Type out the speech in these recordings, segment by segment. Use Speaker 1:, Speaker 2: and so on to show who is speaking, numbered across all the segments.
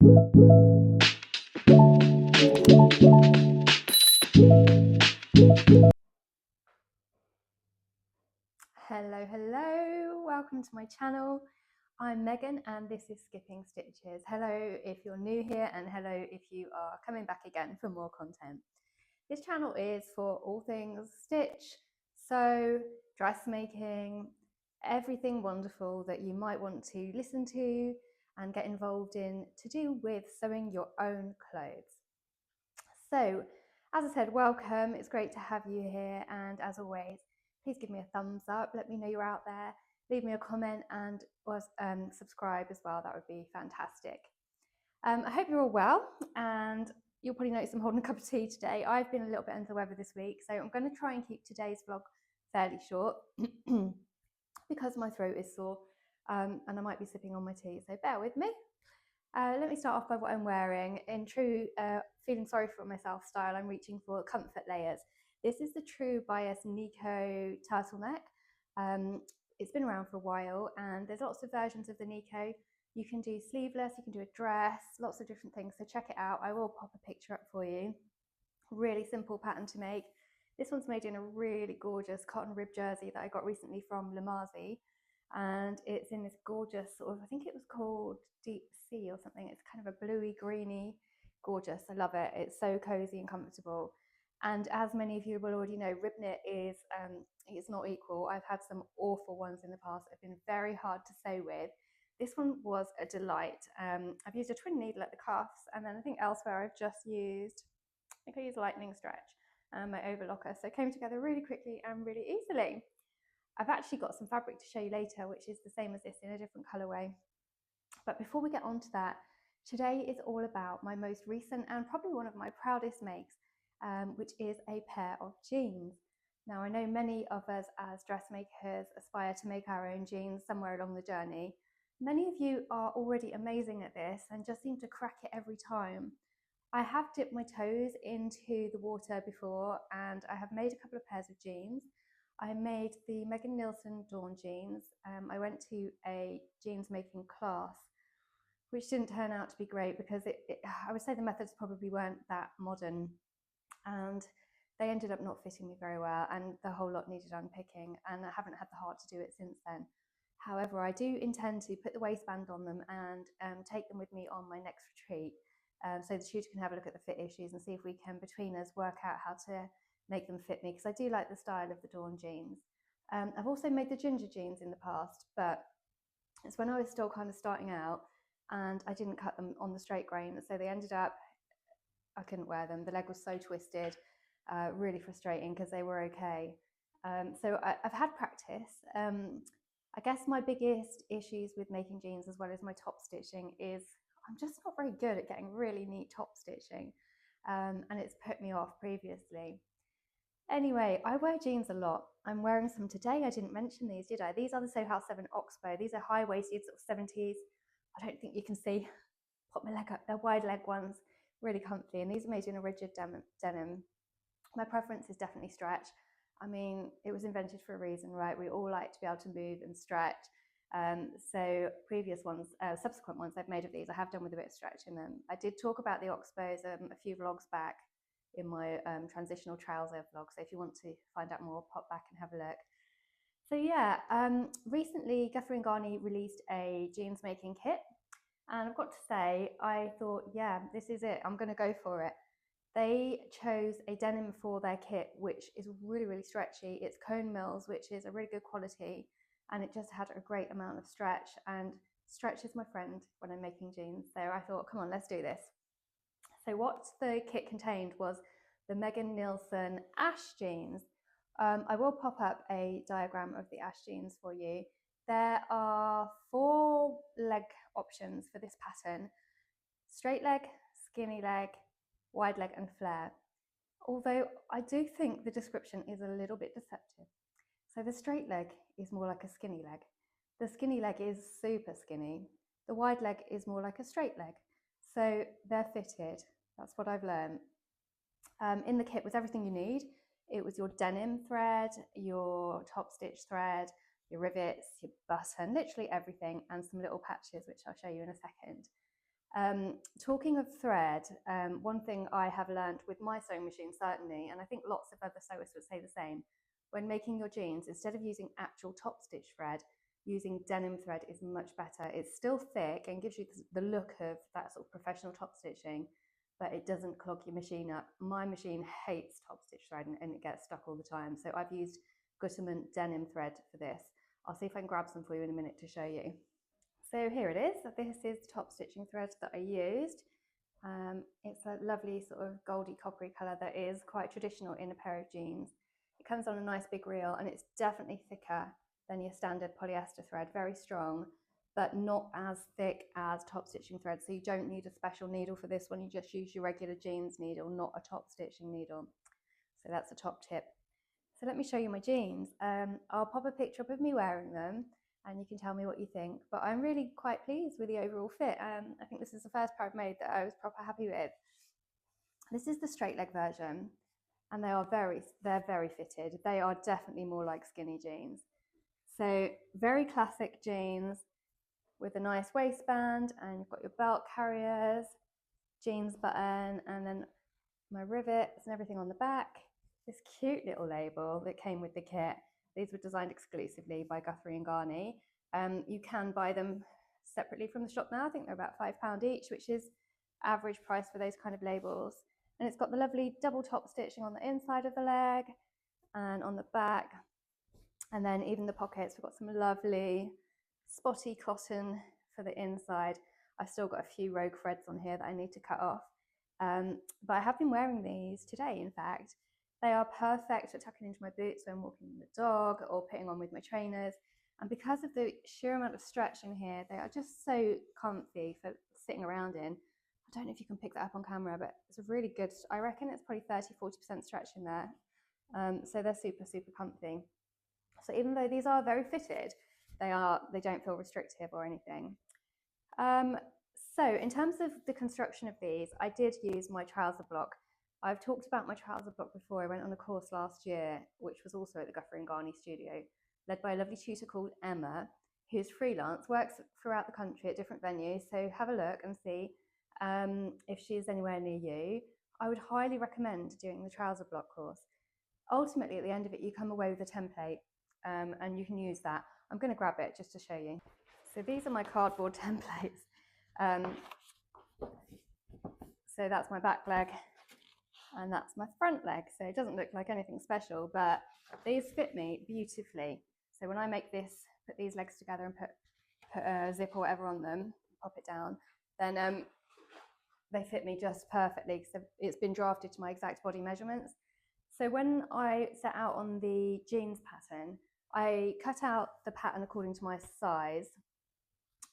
Speaker 1: Hello, welcome to my channel. I'm Megan and this is Skipping Stitches. Hello if you're new here and hello if you are coming back again for more content. This channel is for all things stitch, sew, dressmaking, everything wonderful that you might want to listen to and get involved in to do with sewing your own clothes. So, as I said, welcome. It's great to have you here, and as always, please give me a thumbs up. Let me know you're out there. Leave me a comment and subscribe as well. That would be fantastic. I hope you're all well, and you'll probably notice I'm holding a cup of tea today. I've been a little bit under the weather this week, so I'm going to try and keep today's vlog fairly short because my throat is sore and I might be sipping on my tea, so bear with me. Let me start off by what I'm wearing. In true feeling sorry for myself style, I'm reaching for comfort layers. This is the True Bias Nico turtleneck. It's been around for a while and there's lots of versions of the Nico. You can do sleeveless, you can do a dress, lots of different things, so check it out. I will pop a picture up for you. Really simple pattern to make. This one's made in a really gorgeous cotton rib jersey that I got recently from Lamazi, and it's in this gorgeous sort of, I think it was called Deep Sea or something. It's kind of a bluey greeny, gorgeous. I love it. It's so cozy and comfortable. And as many of you will already know, rib knit is it's not equal. I've had some awful ones in the past that have been very hard to sew with. This one was a delight. I've used a twin needle at the cuffs, and then I think elsewhere I've just used, I think I used lightning stretch and my overlocker, so it came together really quickly and really easily. I've actually got some fabric to show you later, which is the same as this in a different colourway. But before we get on to that, today is all about my most recent and probably one of my proudest makes, which is a pair of jeans. Now, I know many of us as dressmakers aspire to make our own jeans somewhere along the journey. Many of you are already amazing at this and just seem to crack it every time. I have dipped my toes into the water before and I have made a couple of pairs of jeans. I made the Nielson Dawn jeans. I went to a jeans making class, which didn't turn out to be great because I would say the methods probably weren't that modern, and they ended up not fitting me very well, and the whole lot needed unpicking, and I haven't had the heart to do it since then. However, I do intend to put the waistband on them and take them with me on my next retreat, so the tutor can have a look at the fit issues and see if we can, between us, work out how to make them fit me, because I do like the style of the Dawn jeans. I've also made the ginger jeans in the past, but it's when I was still kind of starting out and I didn't cut them on the straight grain, so they ended up, I couldn't wear them. The leg was so twisted, really frustrating because they were okay. So I've had practice. I guess my biggest issues with making jeans, as well as my top stitching, is I'm just not very good at getting really neat top stitching, and it's put me off previously. Anyway, I wear jeans a lot. I'm wearing some today. I didn't mention these, did I? These are the Soho House 7 Oxbow. These are high-waisted, sort of 70s. I don't think you can see. Pop my leg up. They're wide leg ones, really comfy. And these are made in a rigid denim. My preference is definitely stretch. I mean, it was invented for a reason, right? We all like to be able to move and stretch. So previous ones, subsequent ones I've made of these, I have done with a bit of stretch in them. I did talk about the Oxbows a few vlogs back in my transitional trouser vlog, so if you want to find out more, pop back and have a look. So yeah, recently Guthrie & Garney released a jeans making kit, and I've got to say, I thought, yeah, this is it, I'm going to go for it. They chose a denim for their kit, which is really, really stretchy. It's Cone Mills, which is a really good quality, and it just had a great amount of stretch, and stretch is my friend when I'm making jeans. So I thought, come on, let's do this. So what the kit contained was the Nielson Ash jeans. I will pop up a diagram of the Ash jeans for you. There are 4 leg options for this pattern: straight leg, skinny leg, wide leg and flare. Although I do think the description is a little bit deceptive. So the straight leg is more like a skinny leg. The skinny leg is super skinny. The wide leg is more like a straight leg. So they're fitted. That's what I've learned. In the kit was everything you need. It was your denim thread, your top stitch thread, your rivets, your button, literally everything, and some little patches, which I'll show you in a second. Talking of thread, one thing I have learned with my sewing machine certainly, and I think lots of other sewists would say the same, when making your jeans, instead of using actual top stitch thread, using denim thread is much better. It's still thick and gives you the look of that sort of professional top stitching, but it doesn't clog your machine up. My machine hates top stitch thread and it gets stuck all the time. So I've used Gutterman denim thread for this. I'll see if I can grab some for you in a minute to show you. So here it is. This is the top stitching thread that I used. It's a lovely sort of goldy coppery colour that is quite traditional in a pair of jeans. It comes on a nice big reel and it's definitely thicker than your standard polyester thread, very strong, but not as thick as top stitching thread. So you don't need a special needle for this one, you just use your regular jeans needle, not a top stitching needle. So that's a top tip. So let me show you my jeans. I'll pop a picture up of me wearing them and you can tell me what you think. But I'm really quite pleased with the overall fit. I think this is the first pair I've made that I was proper happy with. This is the straight leg version, and they're very fitted. They are definitely more like skinny jeans. So very classic jeans with a nice waistband, and you've got your belt carriers, jeans button, and then my rivets and everything on the back. This cute little label that came with the kit. These were designed exclusively by Guthrie & Garney. You can buy them separately from the shop now. I think they're about £5 each, which is average price for those kind of labels. And it's got the lovely double top stitching on the inside of the leg and on the back. And then even the pockets, we've got some lovely spotty cotton for the inside. I've still got a few rogue threads on here that I need to cut off. But I have been wearing these today, in fact. They are perfect for tucking into my boots when I'm walking the dog or putting on with my trainers. And because of the sheer amount of stretch in here, they are just so comfy for sitting around in. I don't know if you can pick that up on camera, but it's a really good, I reckon it's probably 30–40% stretch in there. So they're super, super comfy. So even though these are very fitted, they don't feel restrictive or anything. So in terms of the construction of these, I did use my trouser block. I've talked about my trouser block before. I went on a course last year, which was also at the Guthrie & Garney studio, led by a lovely tutor called Emma, who's freelance, works throughout the country at different venues. So have a look and see if she's anywhere near you. I would highly recommend doing the trouser block course. Ultimately, at the end of it, you come away with a template and you can use that. I'm going to grab it just to show you. So these are my cardboard templates. So that's my back leg and that's my front leg. So it doesn't look like anything special, but these fit me beautifully. So when I make this, put these legs together and put a zip or whatever on them, pop it down, then they fit me just perfectly because it's been drafted to my exact body measurements. So when I set out on the jeans pattern, I cut out the pattern according to my size.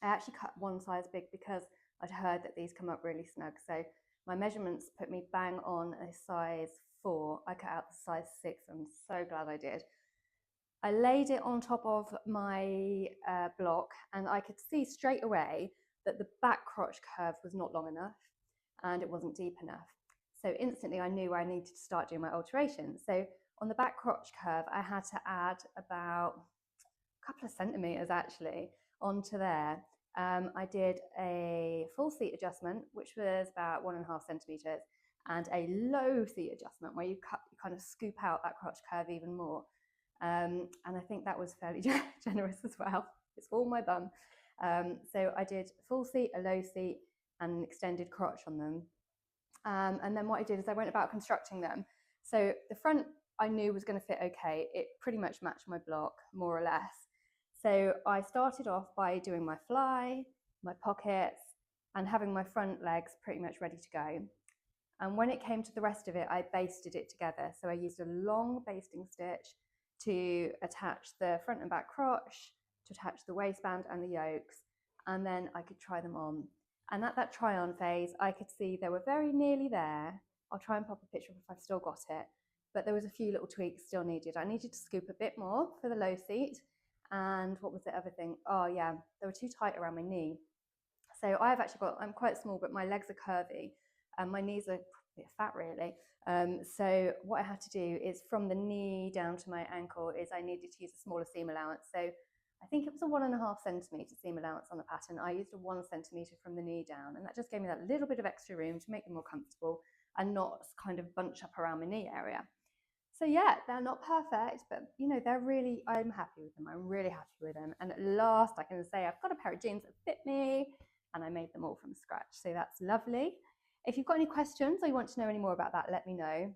Speaker 1: I actually cut one size big because I'd heard that these come up really snug. So my measurements put me bang on a size 4. I cut out the size 6. I'm so glad I did. I laid it on top of my block and I could see straight away that the back crotch curve was not long enough and it wasn't deep enough. So instantly I knew where I needed to start doing my alterations. So on the back crotch curve, I had to add about a couple of centimeters actually onto there. I did a full seat adjustment, which was about 1.5 centimeters, and a low seat adjustment where you kind of scoop out that crotch curve even more. And I think that was fairly generous as well. It's all my bum. So I did full seat, a low seat, and an extended crotch on them. And then what I did is I went about constructing them. So the front I knew was going to fit okay. It pretty much matched my block, more or less. So I started off by doing my fly, my pockets, and having my front legs pretty much ready to go. And when it came to the rest of it, I basted it together. So I used a long basting stitch to attach the front and back crotch, to attach the waistband and the yokes, and then I could try them on. And at that try on phase, I could see they were very nearly there. I'll try and pop a picture if I've still got it, but there was a few little tweaks still needed. I needed to scoop a bit more for the low seat. And what was the other thing? Oh yeah, they were too tight around my knee. So I'm quite small, but my legs are curvy and my knees are a bit fat really. So what I had to do is from the knee down to my ankle is I needed to use a smaller seam allowance. So I think it was a 1.5 centimetre seam allowance on the pattern. I used a 1 centimetre from the knee down, and that just gave me that little bit of extra room to make them more comfortable and not kind of bunch up around my knee area. So yeah, they're not perfect, but you know, I'm happy with them. I'm really happy with them. And at last I can say I've got a pair of jeans that fit me, and I made them all from scratch. So that's lovely. If you've got any questions or you want to know any more about that, let me know.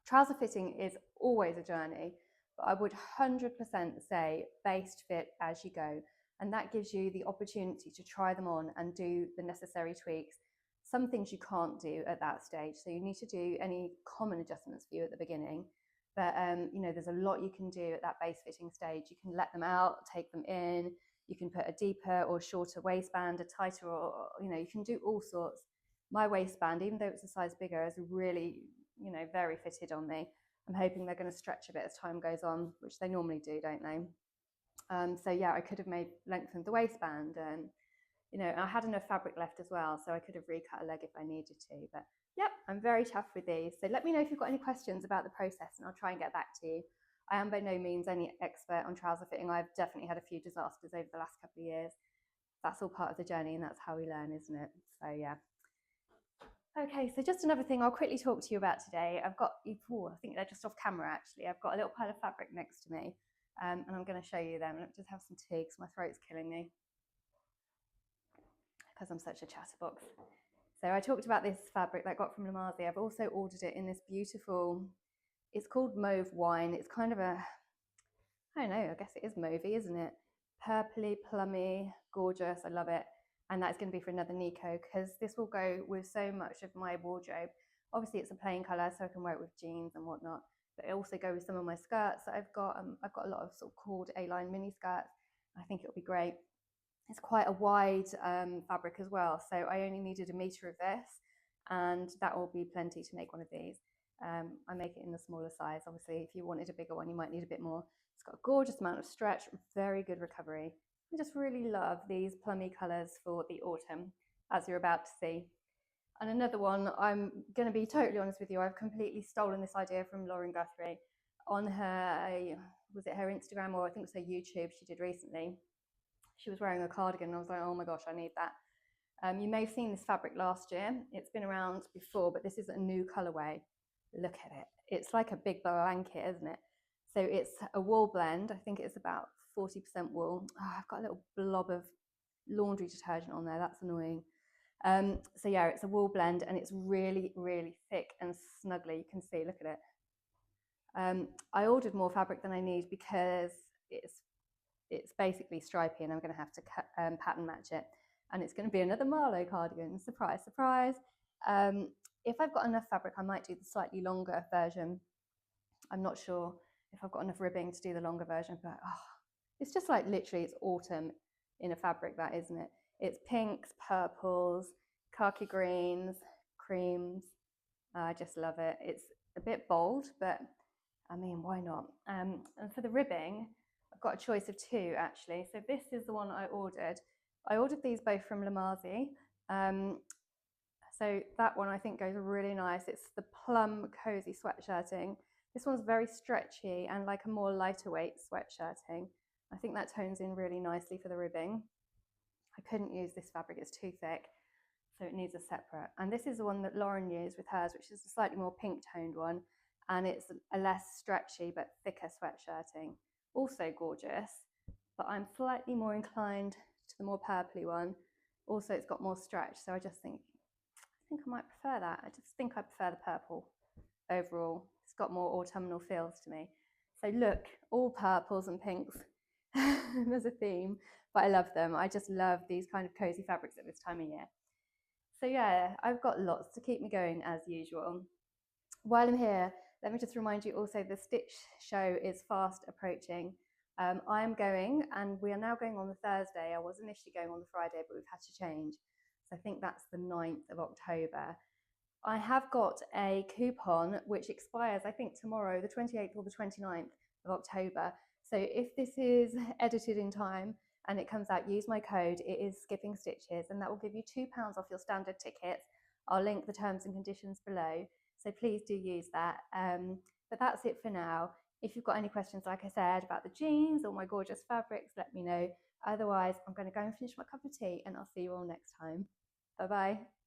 Speaker 1: Trouser fitting is always a journey, but I would 100% say based fit as you go. And that gives you the opportunity to try them on and do the necessary tweaks. Some things you can't do at that stage, so you need to do any common adjustments for you at the beginning. But you know, there's a lot you can do at that base fitting stage. You can let them out, take them in. You can put a deeper or shorter waistband, a tighter, or you know, you can do all sorts. My waistband, even though it's a size bigger, is really, you know, very fitted on me. I'm hoping they're going to stretch a bit as time goes on, which they normally do, don't they? So yeah, I could have lengthened the waistband, and you know, I had enough fabric left as well, so I could have recut a leg if I needed to. But yep, I'm very chuffed with these. So let me know if you've got any questions about the process, and I'll try and get back to you. I am by no means any expert on trouser fitting. I've definitely had a few disasters over the last couple of years. That's all part of the journey, and that's how we learn, isn't it? So yeah. Okay, so just another thing I'll quickly talk to you about today. I've got, I think they're just off camera actually. I've got a little pile of fabric next to me, and I'm going to show you them. Let me just have some tea because my throat's killing me because I'm such a chatterbox. So I talked about this fabric that I got from Lamazi. I've also ordered it in this beautiful, it's called mauve wine. It's kind of a, I don't know, I guess it is mauvey, isn't it? Purpley, plummy, gorgeous. I love it. And that's going to be for another Nico because this will go with so much of my wardrobe. Obviously it's a plain colour so I can wear it with jeans and whatnot, but it also goes with some of my skirts that I've got a lot of sort of cord A-line mini skirts. I think it'll be great. It's quite a wide fabric as well, so I only needed 1 metre of this, and that will be plenty to make one of these. I make it in the smaller size. Obviously if you wanted a bigger one you might need a bit more. It's got a gorgeous amount of stretch, very good recovery. I just really love these plummy colours for the autumn, as you're about to see. And another one, I'm going to be totally honest with you, I've completely stolen this idea from Lauren Guthrie on her, was it her Instagram or I think it was her YouTube she did recently. She was wearing a cardigan and I was like, oh my gosh, I need that. You may have seen this fabric last year. It's been around before, but this is a new colorway. Look at it. It's like a big blanket, isn't it? So it's a wool blend. I think it's about 40% wool. Oh, I've got a little blob of laundry detergent on there. That's annoying. So yeah, it's a wool blend and it's really, really thick and snuggly. You can see, look at it. I ordered more fabric than I need because it's basically stripy and I'm going to have to pattern match it. And it's going to be another Marlowe cardigan. Surprise, surprise. If I've got enough fabric, I might do the slightly longer version. I'm not sure if I've got enough ribbing to do the longer version, but it's just like literally it's autumn in a fabric, that isn't it? It's pinks, purples, khaki greens, creams. I just love it. It's a bit bold, but I mean, why not? And for the ribbing, I've got a choice of 2 actually. So this is the one I ordered. I ordered these both from Lamazi. So that one I think goes really nice. It's the plum cozy sweatshirting. This one's very stretchy and like a more lighter weight sweatshirting. I think that tones in really nicely for the ribbing. I couldn't use this fabric, it's too thick, so it needs a separate. And this is the one that Lauren used with hers, which is a slightly more pink toned one, and it's a less stretchy but thicker sweatshirting. Also gorgeous, but I'm slightly more inclined to the more purpley one. Also it's got more stretch, so I think I might prefer that. I just think I prefer the purple overall. It's got more autumnal feels to me. So look, all purples and pinks. There's a theme, but I love them. I just love these kind of cozy fabrics at this time of year. So yeah, I've got lots to keep me going as usual. While I'm here, let me just remind you also the stitch show is fast approaching. I'm going, and we are now going on the Thursday. I was initially going on the Friday, but we've had to change. So I think that's the 9th of October. I have got a coupon which expires, I think, tomorrow, the 28th or the 29th of October. So if this is edited in time and it comes out, use my code. It is Skipping Stitches, and that will give you £2 off your standard tickets. I'll link the terms and conditions below. So please do use that. But that's it for now. If you've got any questions, like I said, about the jeans or my gorgeous fabrics, let me know. Otherwise, I'm going to go and finish my cup of tea, and I'll see you all next time. Bye bye.